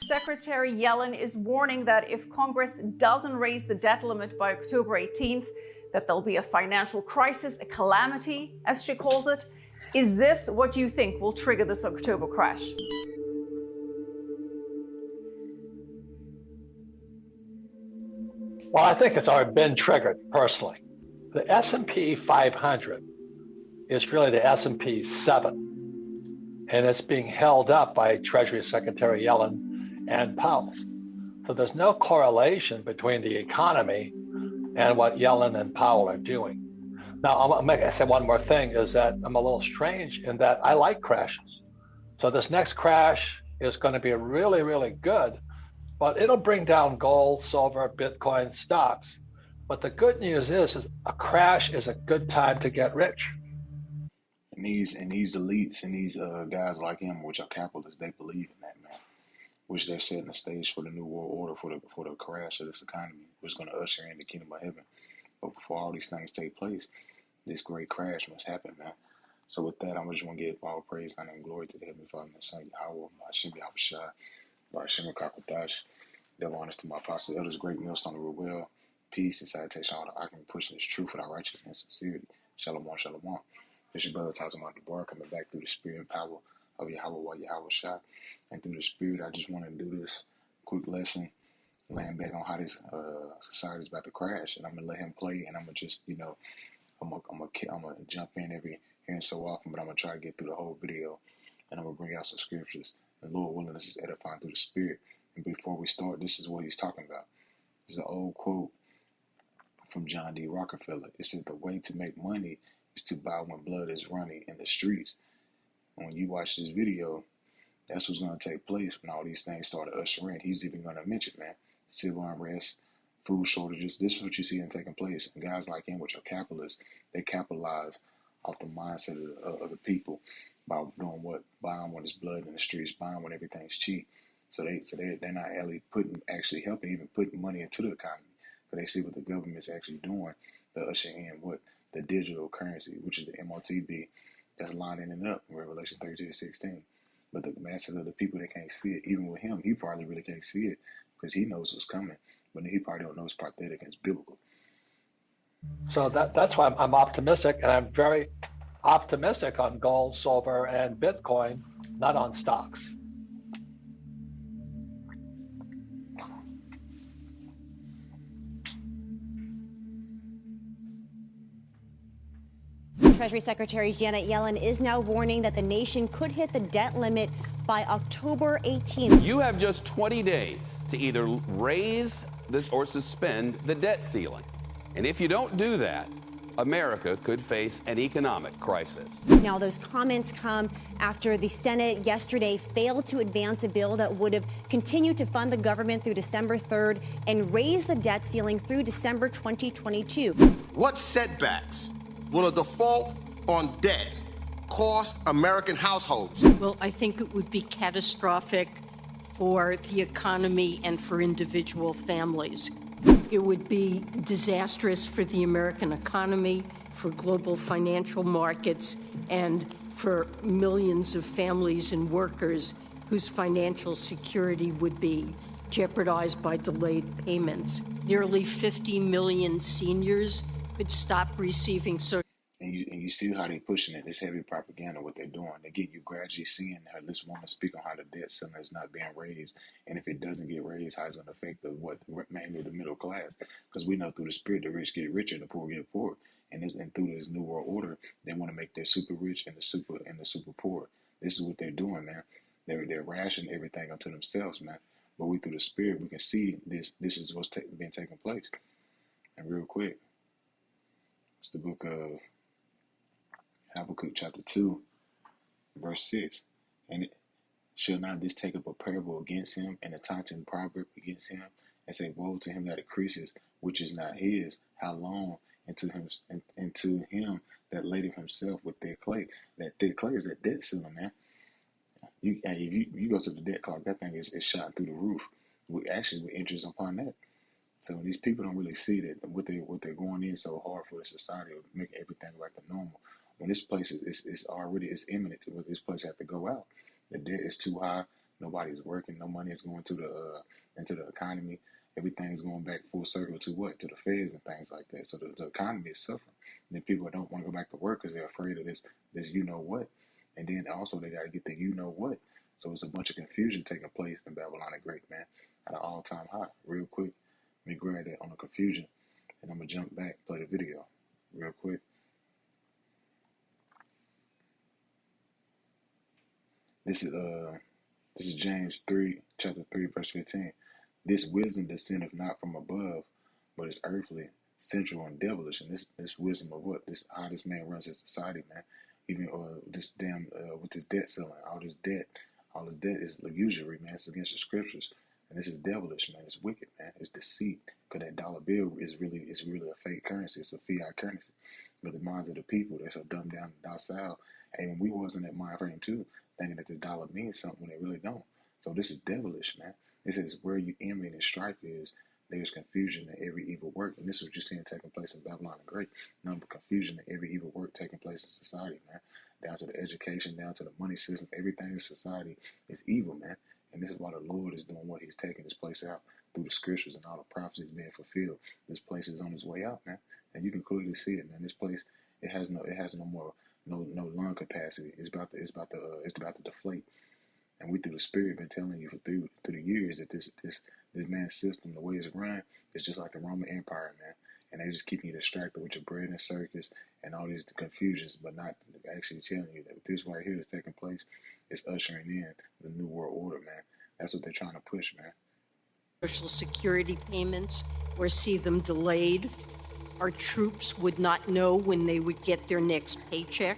Secretary Yellen is warning that if Congress doesn't raise the debt limit by October 18th, that there'll be a financial crisis, a calamity, as she calls it. Is this what you think will trigger this October crash? Well, I think it's already been triggered personally. The S&P 500 is really the S&P 7, and it's being held up by Treasury Secretary Yellen and Powell. So there's no correlation between the economy and what Yellen and Powell are doing. Now, I say one more thing is that I'm a little strange in that I like crashes. So this next crash is going to be really, really good, but it'll bring down gold, silver, Bitcoin, stocks. But the good news is a crash is a good time to get rich. And these elites and these guys like him, which are capitalists, they believe in that, man. Which they're setting the stage for the new world order, for the crash of this economy, which is going to usher in the kingdom of heaven. But before all these things take place, this great crash must happen, man. So with that, I just want to give all praise, honor, and glory to the Heavenly Father and Son, Yahweh, Hashem Yahushua, Hashem Kakadash. Devil honors to my apostle, elders, great millstone of well, peace and salutation, all the I can push this truth without righteousness and sincerity. Shalom, shalom. This your brother Tazamah Debar coming back through the spirit and power of Yahweh Shah. And through the spirit, I just want to do this quick lesson, laying back on how this society is about to crash. And I'm going to let him play, and I'm going to just, I'm gonna jump in every here and so often, but I'm going to try to get through the whole video. And I'm going to bring out some scriptures. And Lord willing, this is edifying through the spirit. And before we start, this is what he's talking about. It's an old quote from John D. Rockefeller. It said, the way to make money is to buy when blood is running in the streets. And when you watch this video, that's what's going to take place when all these things start to usher in. He's even going to mention, man, civil unrest, food shortages. This is what you see them taking place. And guys like him, which are capitalists, they capitalize off the mindset of the people by doing what? Buying when there's blood in the streets, buying when everything's cheap. So they're not actually helping, even putting money into the economy. Because they see what the government's actually doing to usher in what? The digital currency, which is the MOTB, that's lining it up in Revelation 13:16. But the masses of the people that can't see it, even with him, he probably really can't see it because he knows what's coming. But he probably don't know it's prophetic and it's biblical. So that's why I'm optimistic, and I'm very optimistic on gold, silver, and Bitcoin, not on stocks. Treasury Secretary Janet Yellen is now warning that the nation could hit the debt limit by October 18th. You have just 20 days to either raise this or suspend the debt ceiling. And if you don't do that, America could face an economic crisis. Now, those comments come after the Senate yesterday failed to advance a bill that would have continued to fund the government through December 3rd and raise the debt ceiling through December 2022. What setbacks will a default on debt cost American households? Well, I think it would be catastrophic for the economy and for individual families. It would be disastrous for the American economy, for global financial markets, and for millions of families and workers whose financial security would be jeopardized by delayed payments. Nearly 50 million seniors could stop receiving social. And you see how they're pushing it. This heavy propaganda, what they're doing. They get you gradually seeing this woman speak on how the debt ceiling is not being raised. And if it doesn't get raised, how it's going to affect mainly the middle class. Because we know through the spirit, the rich get richer, the poor get poor. And through this new world order, they want to make their super rich and the super poor. This is what they're doing, man. They're rationing everything unto themselves, man. But we through the spirit, we can see this is what's been taking place. And real quick, it's the book of Habakkuk chapter 2, verse 6. And shall not this take up a parable against him, and a taunting proverb against him, and say, woe to him that increases, which is not his, how long, and to him that ladeth himself with thick clay. That thick clay is that debt ceiling, man. If you go to the debt clock, that thing is shot through the roof. We interest upon that. So these people don't really see that what they're going in so hard for the society of making everything back to normal. When this place is imminent to what this place has to go out. The debt is too high. Nobody's working. No money is going to the into the economy. Everything's going back full circle to what? To the feds and things like that. So the economy is suffering. And then people don't want to go back to work because they're afraid of this you know what. And then also they got to get the you know what. So it's a bunch of confusion taking place in Babylon the Great, man, at an all-time high. Real quick, let me grab that on the confusion, and I'm gonna jump back, play the video, real quick. This is James 3, chapter 3, verse 15. This wisdom descendeth not from above, but is earthly, sensual, and devilish. And this wisdom of what? This how this man runs his society, man. Even this damn with his debt ceiling, all this debt is usury, man. It's against the scriptures. And this is devilish, man. It's wicked, man. It's deceit. Because that dollar bill is really a fake currency. It's a fiat currency. But the minds of the people, they're so dumbed down and docile. And we was in that mind frame too, thinking that the dollar means something when it really don't. So this is devilish, man. This is where you envy and strife is. There's confusion in every evil work. And this is what you're seeing taking place in Babylon the Great. None but confusion in every evil work taking place in society, man. Down to the education, down to the money system, everything in society is evil, man. And this is why the Lord is doing what he's taking this place out through the scriptures and all the prophecies being fulfilled. This place is on its way out, man. And you can clearly see it, man. This place, it has no more lung capacity. It's about to deflate. And we through the Spirit been telling you through the years that this man's system, the way it's run, is just like the Roman Empire, man. And they just keeping you distracted with your bread and circus and all these confusions, but not actually telling you that this right here is taking place. It's ushering in the new world order, man. That's what they're trying to push, man. Social Security payments or see them delayed. Our troops would not know when they would get their next paycheck.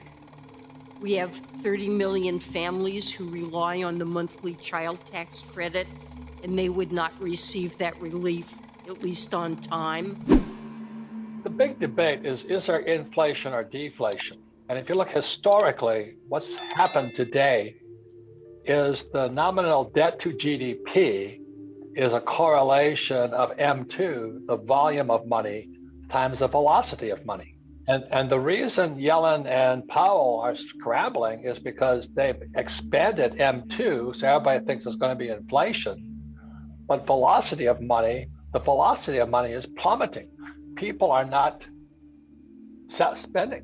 We have 30 million families who rely on the monthly child tax credit, and they would not receive that relief, at least on time. The big debate is there inflation or deflation? And if you look historically, what's happened today is the nominal debt to GDP is a correlation of M2, the volume of money, times the velocity of money. And the reason Yellen and Powell are scrambling is because they've expanded M2, so everybody thinks there's going to be inflation. But the velocity of money is plummeting. People are not spending.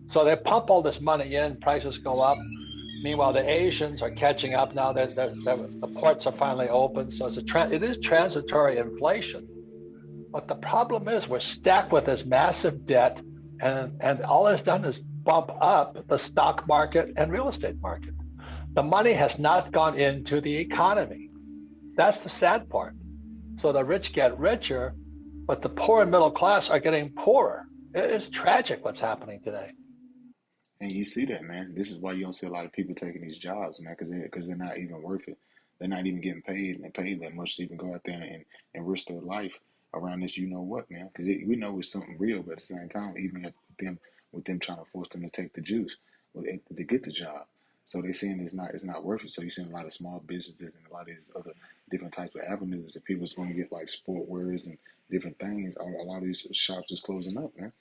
So they pump all this money in, prices go up. Meanwhile, the Asians are catching up now. The ports are finally open. So it is transitory inflation. But the problem is we're stacked with this massive debt, and all it's done is bump up the stock market and real estate market. The money has not gone into the economy. That's the sad part. So the rich get richer, but the poor and middle class are getting poorer. It is tragic what's happening today. And you see that, man. This is why you don't see a lot of people taking these jobs, man, because they're not even worth it. They're not even getting paid and paid that much to even go out there and risk their life around this. You know what, man? Because we know it's something real, but at the same time, even with them trying to force them to take the juice to get the job. So they're saying it's not worth it. So you're seeing a lot of small businesses and a lot of these other different types of avenues that people's going to get like sport wares and different things. A lot of these shops is closing up, man.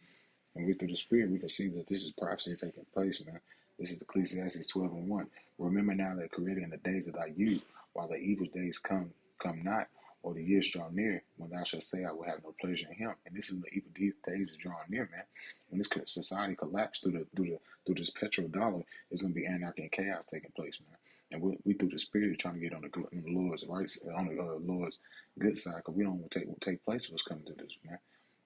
And we through the Spirit, we can see that this is prophecy taking place, man. This is Ecclesiastes 12:1. Remember now that created in the days of thy youth, while the evil days come not, or the years draw near, when thou shalt say, I will have no pleasure in him. And this is when the evil days is drawing near, man. When this society collapsed through this petrodollar, there's going to be anarchy and chaos taking place, man. And we through the Spirit trying to get on the Lord's right, on the Lord's good side, because we don't want to take place of what's coming to this, man.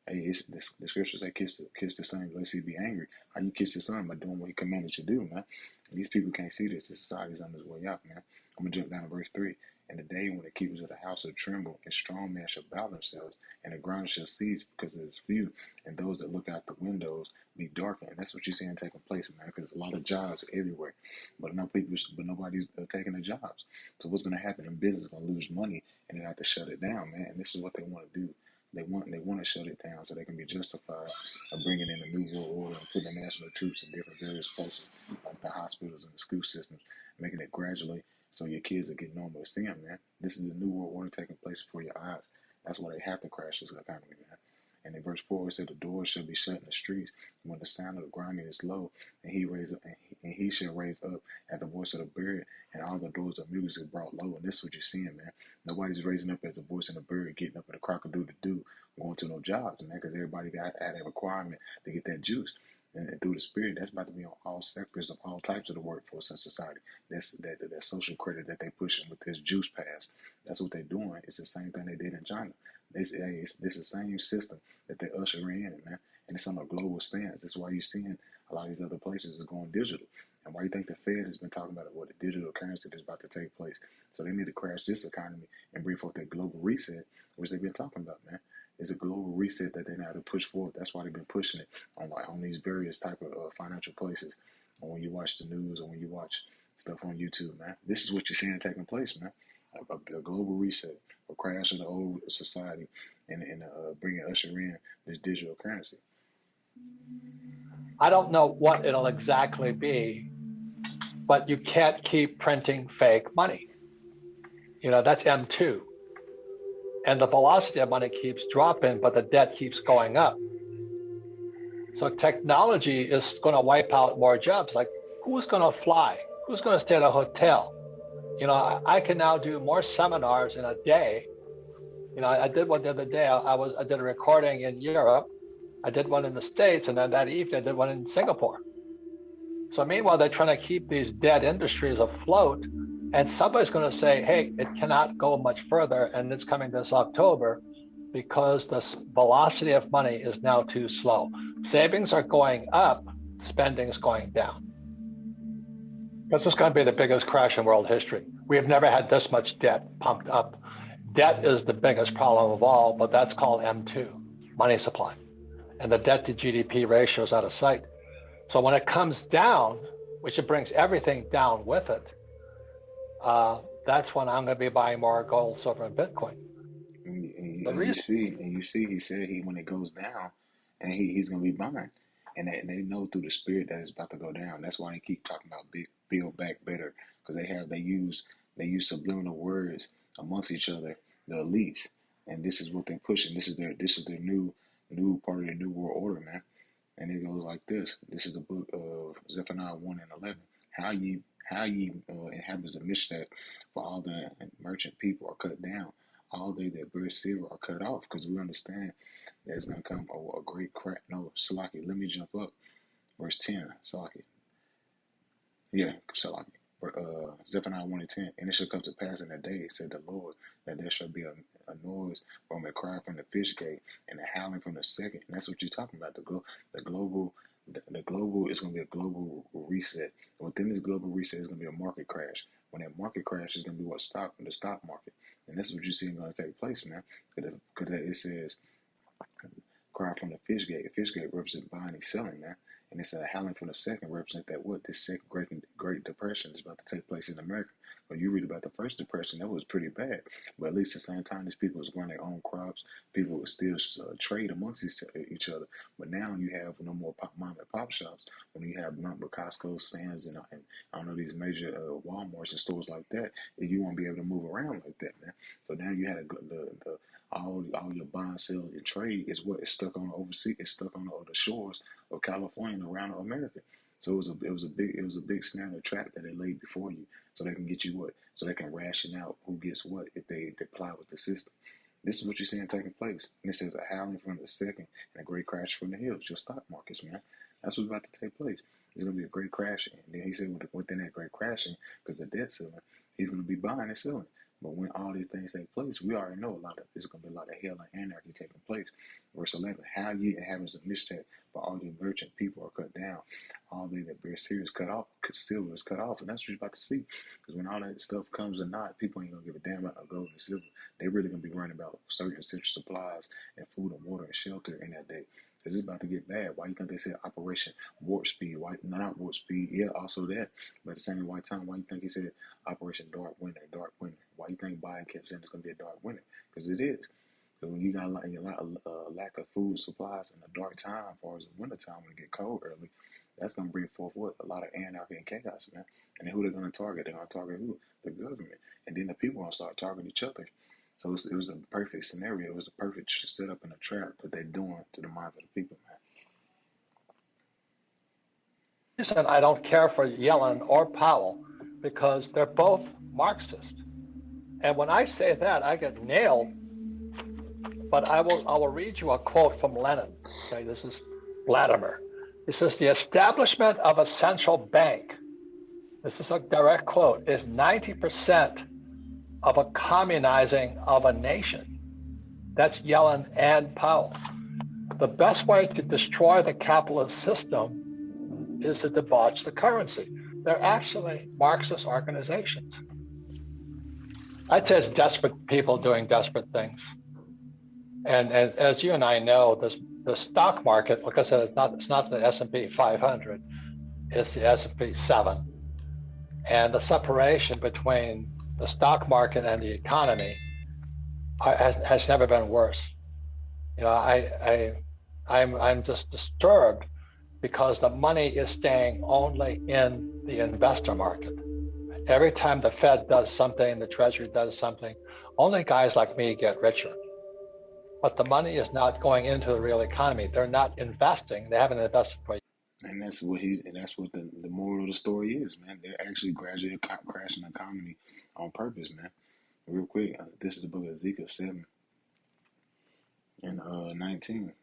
Hey, the scriptures say kiss the son lest he be angry. How you kiss the son? By doing what he commanded you to do, man. And these people can't see this. The society's on its way out, man. I'm going to jump down to verse 3. In the day when the keepers of the house shall tremble, and strong men shall bow themselves, and the ground shall cease because it is few, and those that look out the windows be darkened. And that's what you're seeing taking place, man, because a lot of jobs everywhere. But nobody's taking the jobs. So what's going to happen? And business is going to lose money, and they have to shut it down, man. And this is what they want to do. They want to shut it down so they can be justified of bringing in a new world order and putting the national troops in different various places, like the hospitals and the school systems, making it gradually so your kids are getting normal to seeing, man. This is the new world order taking place before your eyes. That's why they have to crash this economy, man. And in verse 4, it said, the doors shall be shut in the streets when the sound of the grinding is low, and he shall raise up at the voice of the bird, and all the doors of music is brought low. And this is what you're seeing, man. Nobody's raising up as a voice in the bird, getting up at a cock-a-doodle-doo, going to no jobs, man, because everybody got had a requirement to get that juice. And through the spirit, that's about to be on all sectors of all types of the workforce in society. That's that social credit that they pushing with this juice pass. That's what they're doing. It's the same thing they did in China. This is the same system that they're ushering in, man. And it's on a global stance. That's why you're seeing a lot of these other places is going digital. And why you think the Fed has been talking about what the digital currency that's about to take place. So they need to crash this economy and bring forth that global reset, which they've been talking about, man. It's a global reset that they now have to push forward. That's why they've been pushing it on these various type of financial places. Or when you watch the news or when you watch stuff on YouTube, man. This is what you're seeing taking place, man. A global reset, a crash of the old society, and bringing usher in this digital currency. I don't know what it'll exactly be, but you can't keep printing fake money. That's M2. And the velocity of money keeps dropping, but the debt keeps going up. So technology is going to wipe out more jobs. Like, who's going to fly? Who's going to stay at a hotel? I can now do more seminars in a day. I did one the other day. I did a recording in Europe. I did one in the States, and then that evening I did one in Singapore. So meanwhile, they're trying to keep these dead industries afloat, and somebody's going to say, hey, it cannot go much further, and it's coming this October because the velocity of money is now too slow. Savings are going up, spending is going down. This is going to be the biggest crash in world history. We have never had this much debt pumped up. Debt is the biggest problem of all, but that's called M2, money supply. And the debt to GDP ratio is out of sight. So when it comes down, which it brings everything down with it, that's when I'm going to be buying more gold, silver, and Bitcoin. And you see, he said when it goes down, and he's going to be buying. And they know through the spirit that it's about to go down. That's why they keep talking about build back better, because they use subliminal words amongst each other, the elites, and this is what they're pushing. This is their new part of the new world order, man. And it goes like this. This is the book of Zephaniah 1 and 11. How ye inhabitants of Mishpat, for all the merchant people are cut down. All they that bear silver are cut off, because we understand there's going to come a great crack. No, Salaki, let me jump up. Verse 10, Salaki. Yeah, Salaki. Zephaniah 1 and 10. And it shall come to pass in that day, said the Lord, that there shall be a noise from a cry from the fish gate and a howling from the second. And that's what you're talking about. The global is going to be a global reset. Within this global reset is going to be a market crash. When that market crash is going to be the stock market. And this is what you see going to take place, man. Because it says, cry from the fish gate. The fish gate represents buying and selling, man. And it's a howling from the second represent that what this second Great Depression is about to take place in America. When you read about the first depression, that was pretty bad. But at least at the same time, these people was growing their own crops. People would still trade amongst each other. But now you have no more mom and pop shops. When you have number Costco, Sam's, and I don't know, these major Walmarts and stores like that, you won't be able to move around like that, man. So now you had all your buying, sell, and trade is what is stuck on overseas. It's stuck on the shores of California and around America. So it was a big snare and a trap that they laid before you, so they can get you what, so they can ration out who gets what if they ply with the system. This is what you're seeing taking place. And it says a howling from the second and a great crash from the hills. Your stock markets, man. That's what's about to take place. There's gonna be a great crashing. And then he said within that great crashing, because the debt ceiling, he's gonna be buying and selling. But when all these things take place, we already know there's going to be a lot of hell and anarchy taking place. Verse 11, how ye inhabitants of Mishpat, for all your merchant people are cut down. All they that bear silver is cut off. Silver is cut off. And that's what you're about to see. Because when all that stuff comes or not, people ain't going to give a damn about no gold and silver. They're really going to be worrying about certain essential supplies and food and water and shelter in that day. Because it's about to get bad. Why you think they said Operation Warp Speed? Why not Warp Speed? Yeah, also that. But at the same white time, why you think he said Operation Dark Winter? Why you think Biden kept saying it's going to be a dark winter? Because it is. Because when you got a lack of food supplies in a dark time, as far as the winter time when it get cold early, that's going to bring forth what? A lot of anarchy and chaos, man. And then who they're going to target? They're going to target who? The government. And then the people are going to start targeting each other. So it was a perfect scenario. It was a perfect setup and a trap that they're doing to the minds of the people, man. Reason I don't care for Yellen or Powell because they're both Marxist. And when I say that, I get nailed. But I will read you a quote from Lenin. Okay, this is Vladimir. He says, "The establishment of a central bank," this is a direct quote, "is 90% of a communizing of a nation." That's Yellen and Powell. The best way to destroy the capitalist system is to debauch the currency. They're actually Marxist organizations. I'd say it's desperate people doing desperate things. And as you and I know, the stock market, like I said, it's not the S&P 500, it's the S&P 7. And the separation between the stock market and the economy has never been worse. You know, I'm just disturbed because the money is staying only in the investor market. Every time the Fed does something, the Treasury does something, only guys like me get richer. But the money is not going into the real economy. They're not investing. They haven't invested for. And that's what the moral of the story is, man. They're actually gradually crashing the economy on purpose, man. Real quick, this is the book of Ezekiel 7 and 19.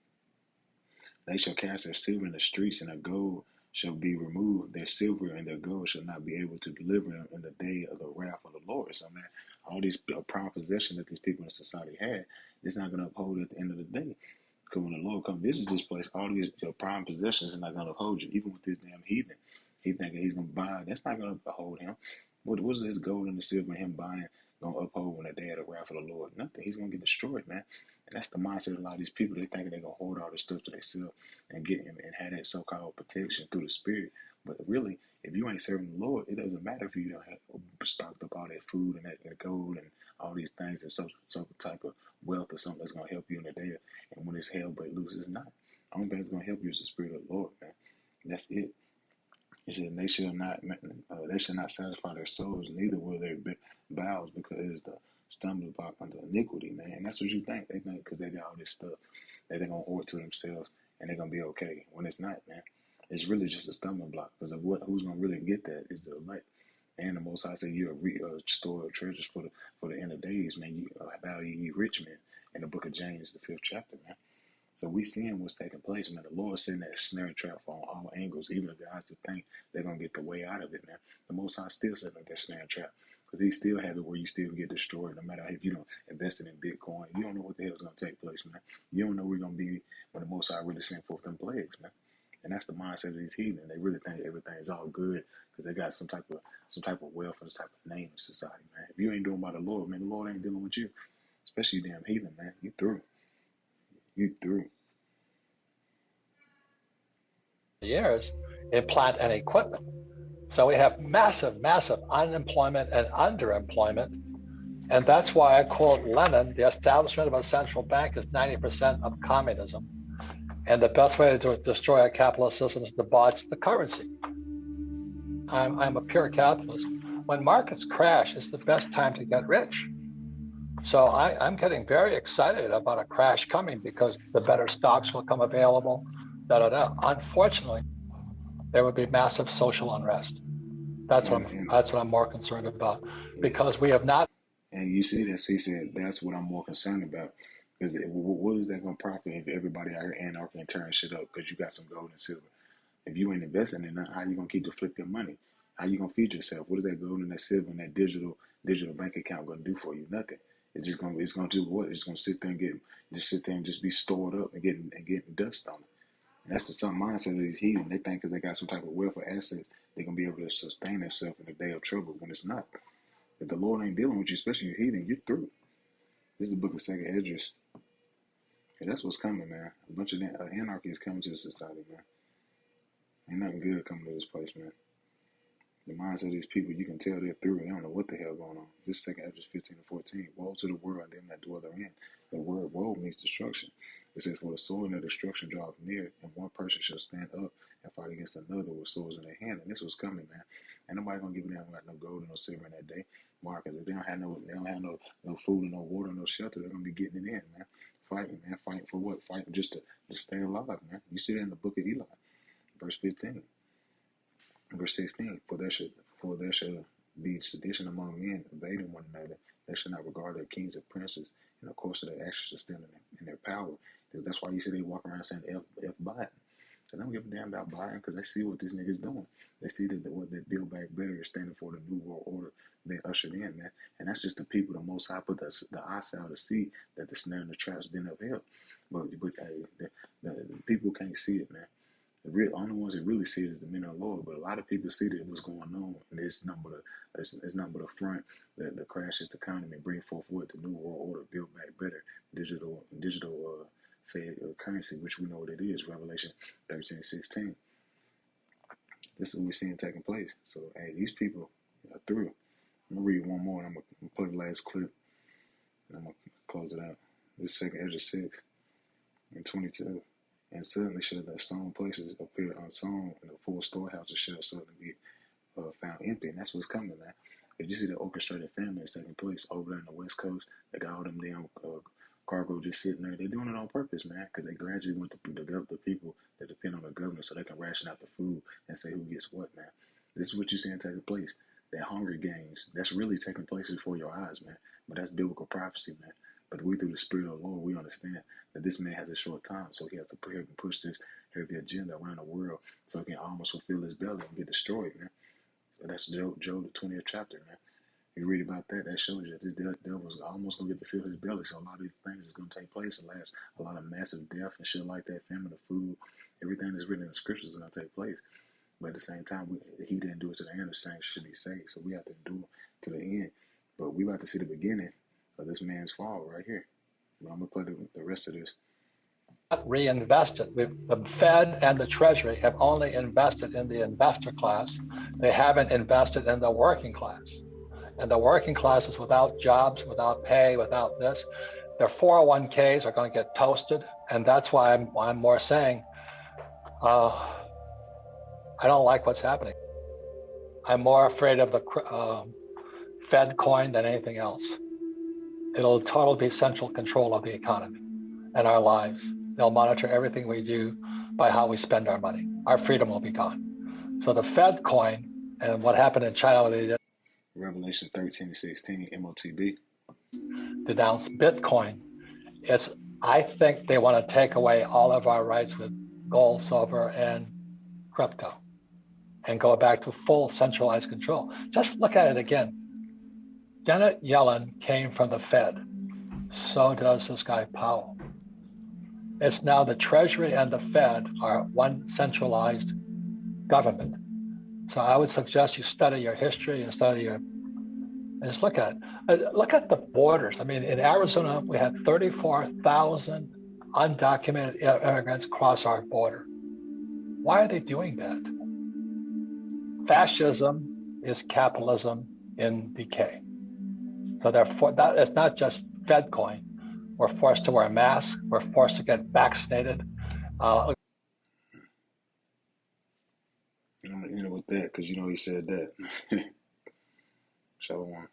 They shall cast their silver in the streets, and their gold shall be removed. Their silver and their gold shall not be able to deliver them in the day of the wrath of the Lord. So, man, all these prime possessions that these people in society had, it's not going to uphold at the end of the day. Because when the Lord comes visit this place, all these prime possessions are not going to uphold you. Even with this damn heathen, he thinking he's going to buy. That's not going to uphold him. What is his gold and the silver and him buying going to uphold when the day of the wrath of the Lord? Nothing. He's going to get destroyed, man. And that's the mindset of a lot of these people. They think they're going to hoard all this stuff to themselves and get him and have that so-called protection through the spirit. But really, if you ain't serving the Lord, it doesn't matter if you don't have stocked up all that food and that gold and all these things and some type of wealth or something that's going to help you in the day. And when it's hell break loose, it's not. The only thing that's going to help you is the spirit of the Lord, man. That's it. He said, they shall not satisfy their souls, neither will their bowels, because it is the stumbling block unto iniquity, man. And that's what you think. They think because they got all this stuff that they're going to hoard to themselves and they're going to be okay. When it's not, man. It's really just a stumbling block because who's going to really get that is the elect. And the Most High said, "You're a store of treasures for the end of days, man. You value ye rich men." In the book of James, the 5th chapter, man. So we seeing what's taking place, man. The Lord sending that snare trap on all angles, even the guys that think they're gonna get the way out of it, man. The Most High still setting that snare trap because He still have it where you still get destroyed, no matter if you don't invest in Bitcoin. You don't know what the hell is gonna take place, man. You don't know where you're gonna be when the Most High really sent forth them plagues, man. And that's the mindset of these heathen. They really think everything is all good because they got some type of wealth and some type of name in society, man. If you ain't doing by the Lord, man, the Lord ain't dealing with you. Especially you damn heathen, man. You through. You through. Years in plant and equipment. So we have massive unemployment and underemployment. And that's why I quote Lenin, the establishment of a central bank is 90% of communism. And the best way to destroy a capitalist system is to botch the currency. I'm a pure capitalist. When markets crash, it's the best time to get rich. So I'm getting very excited about a crash coming because the better stocks will come available. Unfortunately, there would be massive social unrest. That's what I'm more concerned about because we have not. And you see that, he said, that's what I'm more concerned about. Because what is that going to profit if everybody out here anarchy and tearing shit up because you got some gold and silver? If you ain't investing in that, how you going to keep the flip your money? How you going to feed yourself? What is that gold and that silver and that digital bank account going to do for you? Nothing. It's going to do what? It's going to sit there and just be stored up and getting dust on it. And that's the some mindset of these heathen. They think because they got some type of wealth or assets, they're going to be able to sustain themselves in a day of trouble when it's not. If the Lord ain't dealing with you, especially your heathen, you're through. This is the book of 2nd Esdras. And that's what's coming, man. A bunch of anarchy is coming to the society, man. Ain't nothing good coming to this place, man. The minds of these people, you can tell they're through. They don't know what the hell going on. This 2nd Esdras 15 and 14. Woe to the world and them that dwell therein. The word woe means destruction. It says, for the sword and the destruction draweth near, and one person shall stand up and fight against another with swords in their hand. And this was coming, man. Ain't nobody gonna give a damn about no gold and no silver in that day. Why? Because if they don't have no food and no water, no shelter, they're gonna be getting it in, man. Fighting, man. Fighting for what? Fighting just to stay alive, man. You see that in the book of Eli, verse 15. Verse 16, for there shall be sedition among men, invading one another. They shall not regard their kings and princes, and of course their actions are still in their power. That's why you see they walk around saying F Biden. They don't give a damn about Biden because they see what this nigga's doing. They see that what they Build Back Better is standing for, the New World Order being ushered in, man. And that's just the people the Most High put the eyesight to see that the snare and the trap's been upheld. But hey, the people can't see it, man. The only ones that really see it is the men of the Lord, but a lot of people see that what's going on, and it's nothing but a front. The crash is the economy, bring forth what the New World Order, Build Back Better, digital Fed currency, which we know what it is. Revelation 13:16. This is what we're seeing taking place. So, hey, these people are through. I'm gonna read one more, and I'm gonna play the last clip, and I'm gonna close it out. This second Ezra 6 and 22. And suddenly shall the sown places appear unsown, and the full storehouses shall suddenly be found empty. And that's what's coming, man. If you see the orchestrated famine that's taking place over there on the West Coast, they got all them damn cargo just sitting there. They're doing it on purpose, man, because they gradually want the people that depend on the government so they can ration out the food and say who gets what, man. This is what you're seeing taking place. That Hunger Games, that's really taking place before your eyes, man. But that's biblical prophecy, man. But we, through the Spirit of the Lord, we understand that this man has a short time, so he has to push this heavy agenda around the world so he can almost fulfill his belly and get destroyed, man. So that's Job, the 20th chapter, man. You read about that, that shows you that this devil's almost going to get to fill his belly. So a lot of these things is going to take place. A lot of massive death and shit like that, famine of food, everything that's written in the scriptures is going to take place. But at the same time, he didn't do it to the end. The saints should be saved. So we have to endure to the end. But we about to see the beginning of this man's fall right here. But I'm going to play the rest of this. Reinvested. The Fed and the Treasury have only invested in the investor class. They haven't invested in the working class. And the working class is without jobs, without pay, without this. Their 401ks are going to get toasted. And that's why I'm more saying, I don't like what's happening. I'm more afraid of the Fed coin than anything else. It'll totally be central control of the economy and our lives. They'll monitor everything we do by how we spend our money. Our freedom will be gone. So the Fed coin and what happened in China, they did Revelation 13:16, MOTB. denounce Bitcoin. I think they want to take away all of our rights with gold, silver, and crypto and go back to full centralized control. Just look at it again. Janet Yellen came from the Fed. So does this guy Powell. It's now the Treasury and the Fed are one centralized government. So I would suggest you study your history and just look at it. Look at the borders. I mean, in Arizona, we had 34,000 undocumented immigrants cross our border. Why are they doing that? Fascism is capitalism in decay. So therefore, that it's not just Fed coin. We're forced to wear masks. We're forced to get vaccinated. I'm gonna end it with that because he said that. Shalom.